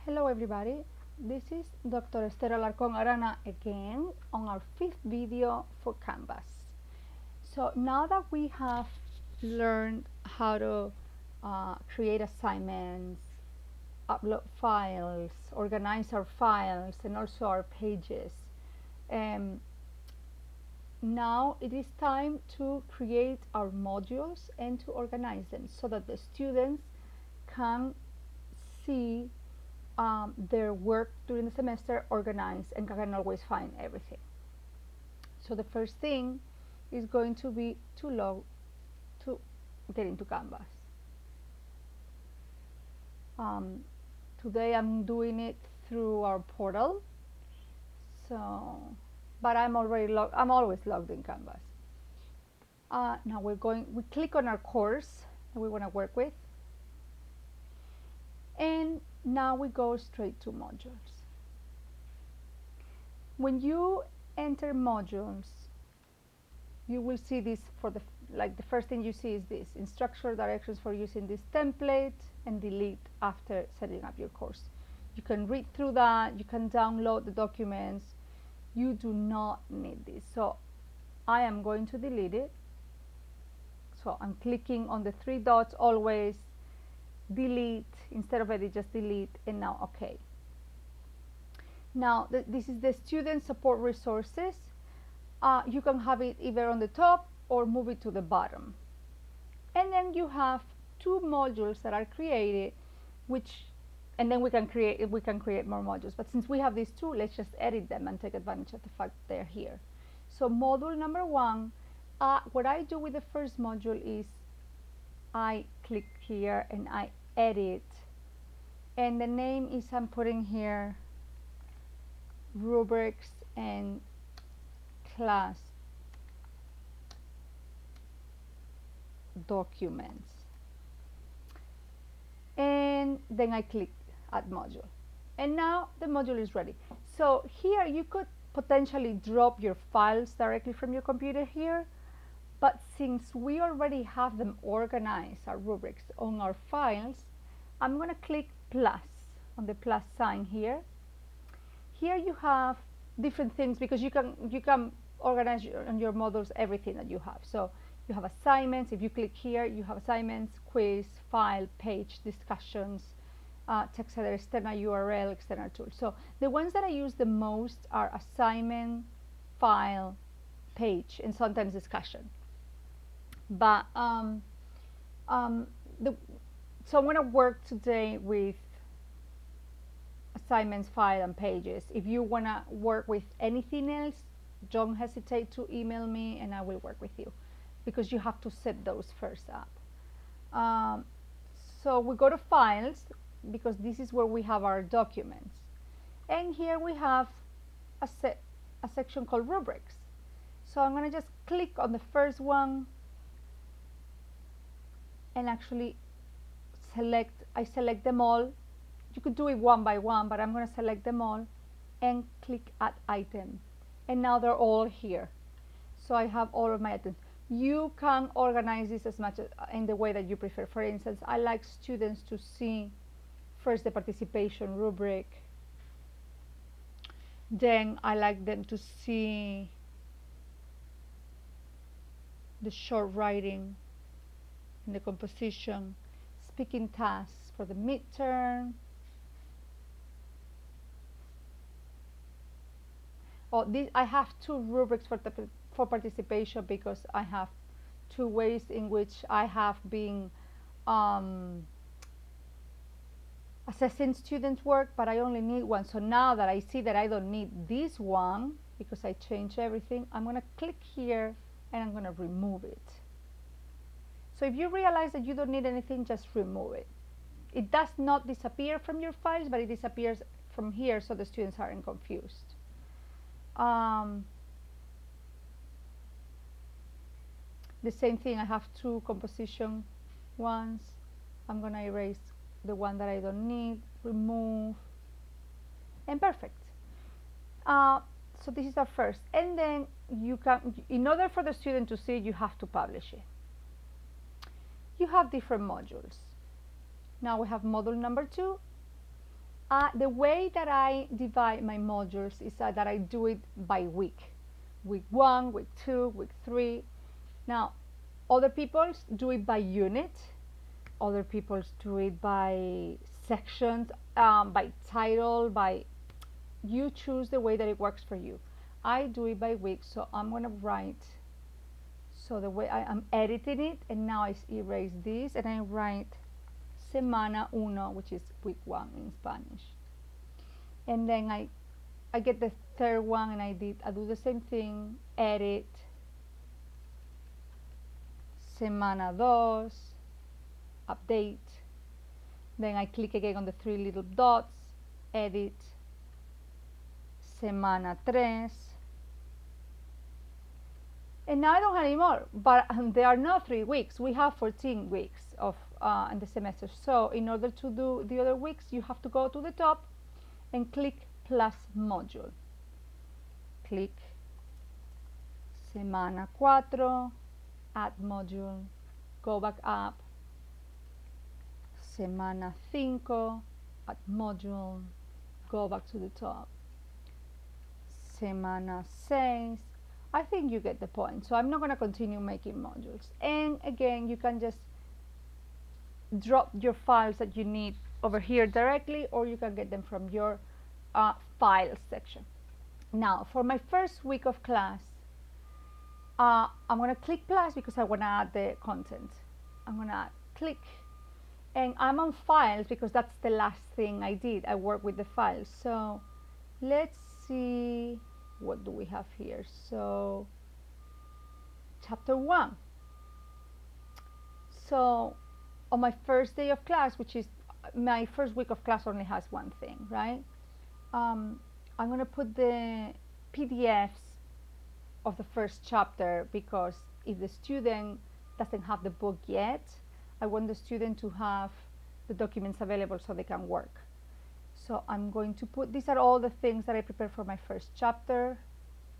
Hello everybody, this is Dr. Esther Alarcón Arana again on our fifth video for Canvas. So now that we have learned how to create assignments, upload files, organize our files and also our pages, now it is time to create our modules and to organize them so that the students can see their work during the semester organized and can always find everything. So the first thing is going to be to get into Canvas. Today I'm doing it through our portal. But I'm always logged in Canvas. Now we click on our course that we want to work with, and now we go straight to modules. When you enter modules, you will see this the first thing you see is this instructional directions for using this template and delete after setting up your course. You can read through that, you can download the documents. You do not need this. So I am going to delete it. So I'm clicking on the three dots always, delete, instead of edit, just delete, and now OK. Now this is the student support resources. You can have it either on the top or move it to the bottom. And then you have two modules that are created, and then we can create more modules. But since we have these two, let's just edit them and take advantage of the fact they're here. So module number one, what I do with the first module is I click here and I edit, and the name is I'm putting here rubrics and class documents, and then I click add module, and now the module is ready. So here you could potentially drop your files directly from your computer here, but since we already have them organized, our rubrics on our files, I'm going to click plus on the plus sign here. Here you have different things because you can organize on your modules everything that you have. So you have assignments. If you click here, you have assignments, quiz, file, page, discussions, text header, external URL, external tool. So the ones that I use the most are assignment, file, page, and sometimes discussion. But so I'm going to work today with assignments, file, and pages. If you want to work with anything else, don't hesitate to email me and I will work with you, because you have to set those first up. So we go to files, because this is where we have our documents, and here we have a section called rubrics. So I'm going to just click on the first one and actually I select them all. You could do it one by one, but I'm going to select them all and click add item, and now they're all here. So I have all of my items. You can organize this as much in the way that you prefer. For instance, I like students to see first the participation rubric, then I like them to see the short writing and the composition, speaking tasks for the midterm. I have two rubrics for participation, because I have two ways in which I have been assessing students' work, but I only need one. So now that I see that I don't need this one, because I changed everything, I'm going to click here and I'm going to remove it. So if you realize that you don't need anything, just remove it. It does not disappear from your files, but it disappears from here so the students aren't confused. The same thing, I have two composition ones. I'm going to erase the one that I don't need, remove, and perfect. So this is our first, and then you can, in order for the student to see it, you have to publish it. You have different modules. Now we have module number 2. The way that I divide my modules is that I do it by week. Week 1, week 2, week 3. Now, other people do it by unit. Other people do it by sections, by title, by, you choose the way that it works for you. I do it by week, so I'm going to write, so the way I'm editing it, and now I erase this, and I write Semana Uno, which is week 1 in Spanish. And then I get the third one, and I do the same thing, edit, Semana Dos, update. Then I click again on the 3 little dots, edit, Semana Tres. And now I don't have any more, but there are not 3 weeks. We have 14 weeks of in the semester. So in order to do the other weeks, you have to go to the top and click plus module. Click Semana 4, add module, go back up, Semana 5, add module, go back to the top, Semana 6. I think you get the point. So I'm not going to continue making modules. And again, you can just drop your files that you need over here directly, or you can get them from your files section. Now, for my first week of class, I'm going to click plus because I want to add the content. I'm going to click, and I'm on files because that's the last thing I did. I work with the files. So let's see, what do we have here? So chapter 1. So on my first day of class, which is my first week of class, only has one thing, right? I'm going to put the PDFs of the first chapter, because if the student doesn't have the book yet, I want the student to have the documents available so they can work. So I'm going to put, these are all the things that I prepared for my first chapter.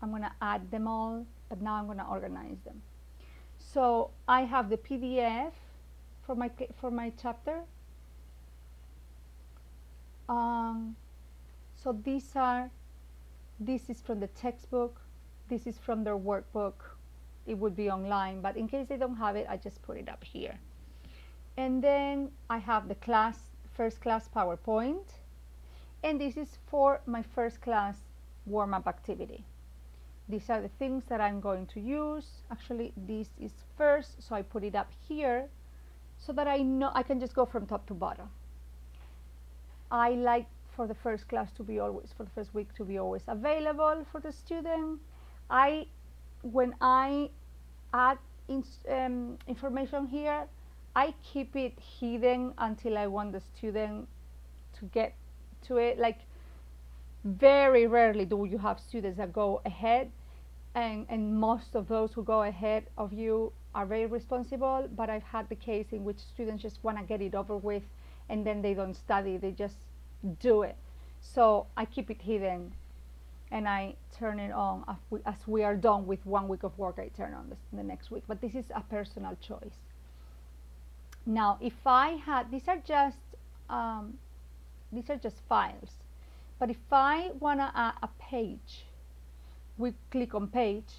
I'm going to add them all, but now I'm going to organize them. So I have the PDF for my chapter. So this is from the textbook, this is from their workbook. It would be online, but in case they don't have it, I just put it up here. And then I have the first class PowerPoint, and this is for my first class warm-up activity. These are the things that I'm going to use. Actually, this is first, so I put it up here so that I know I can just go from top to bottom. I like for the first class to be always, for the first week to be always available for the student. When I add information here, I keep it hidden until I want the student to get to it. Like, very rarely do you have students that go ahead, and most of those who go ahead of you are very responsible, but I've had the case in which students just want to get it over with, and then they don't study, they just do it. So I keep it hidden, and I turn it on as we are done with 1 week of work. I turn on the next week, but this is a personal choice. Now, if I had, these are just files, but if I want to add a page, we click on page,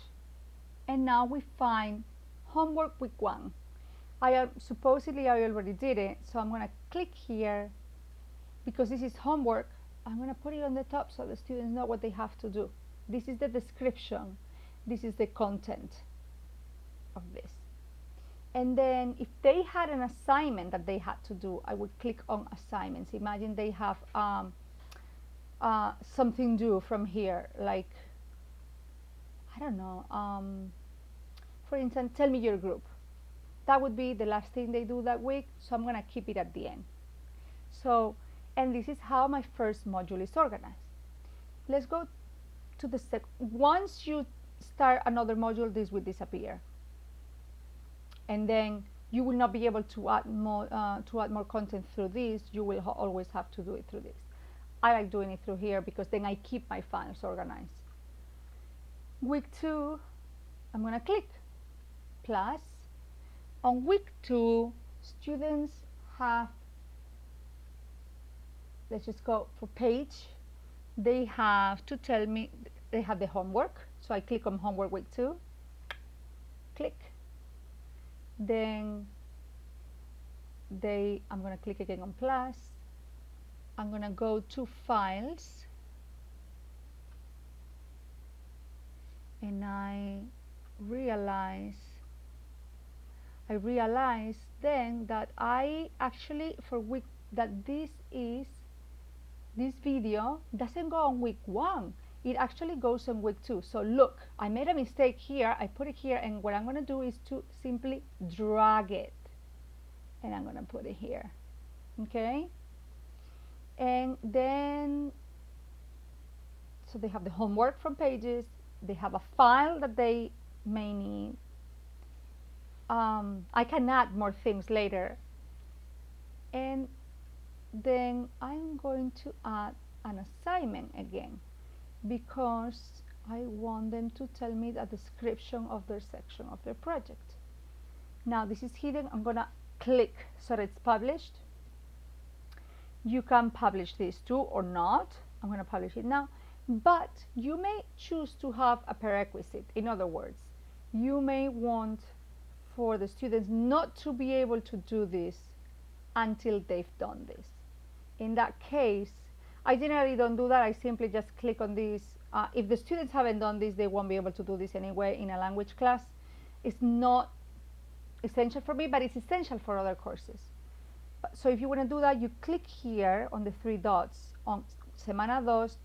and now we find homework week 1. Supposedly I already did it, so I'm going to click here. Because this is homework, I'm going to put it on the top so the students know what they have to do. This is the description. This is the content of this. And then if they had an assignment that they had to do, I would click on assignments. Imagine they have something due from here, like, I don't know, for instance, tell me your group. That would be the last thing they do that week, so I'm going to keep it at the end. So, and this is how my first module is organized. Let's go to the once you start another module, this will disappear, and then you will not be able to add more content through this. You will always have to do it through this. I like doing it through here because then I keep my files organized. Week 2, I'm going to click plus. On week 2, students have let's just go for page. They have to tell me they have the homework. So I click on homework week 2, click. Then I'm going to click again on plus. I'm going to go to files, and I realize then that I actually for week that this video doesn't go on week 1. It actually goes on week 2. So look, I made a mistake here. I put it here, and what I'm going to do is to simply drag it, and I'm going to put it here. Okay, and then so they have the homework from pages. They have a file that they may need. I can add more things later, and then I'm going to add an assignment again, because I want them to tell me a description of their section of their project. Now this is hidden. I'm gonna click so that it's published. You can publish this too or not. I'm gonna publish it now, but you may choose to have a prerequisite. In other words, you may want for the students not to be able to do this until they've done this. In that case, I generally don't do that. I simply just click on this. If the students haven't done this, they won't be able to do this anyway in a language class. It's not essential for me, but it's essential for other courses. So if you want to do that, you click here on the 3 dots on Semana 2,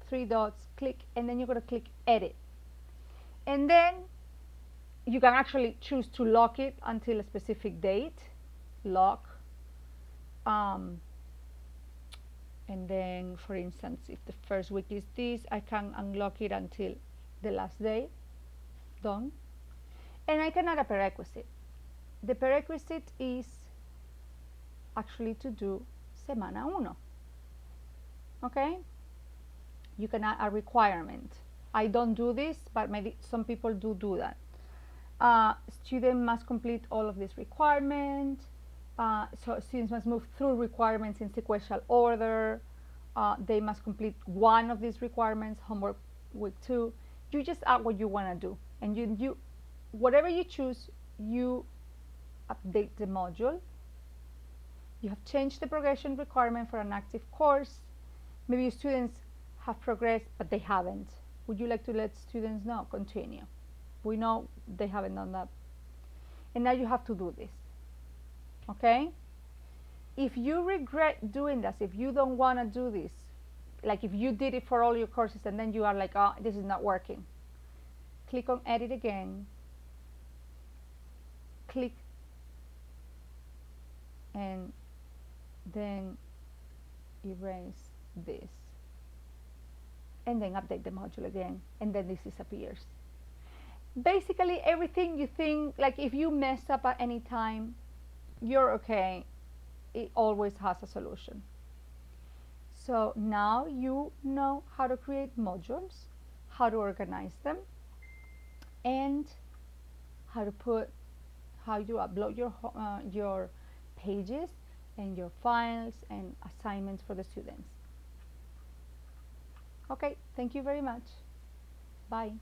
3 dots, click, and then you're going to click edit. And then you can actually choose to lock it until a specific date, lock. And then, for instance, if the first week is this, I can unlock it until the last day, done. And I can add a prerequisite. The prerequisite is actually to do Semana 1. Okay? You can add a requirement. I don't do this, but maybe some people do that. Student must complete all of these requirements. So students must move through requirements in sequential order. They must complete one of these requirements, homework week 2. You just add what you want to do, and you whatever you choose, you update the module. You have changed the progression requirement for an active course. Maybe your students have progressed, but they haven't. Would you like to let students know? Continue. We know they haven't done that. And now you have to do this. Okay? If you regret doing this, if you don't want to do this, like if you did it for all your courses and then you are like, oh, this is not working, click on edit again, click, and then erase this, and then update the module again, and then this disappears. Basically everything you think, like if you mess up at any time, you're okay. It always has a solution. So now you know how to create modules, how to organize them, and how you upload your pages and your files and assignments for the students. Okay, thank you very much. Bye.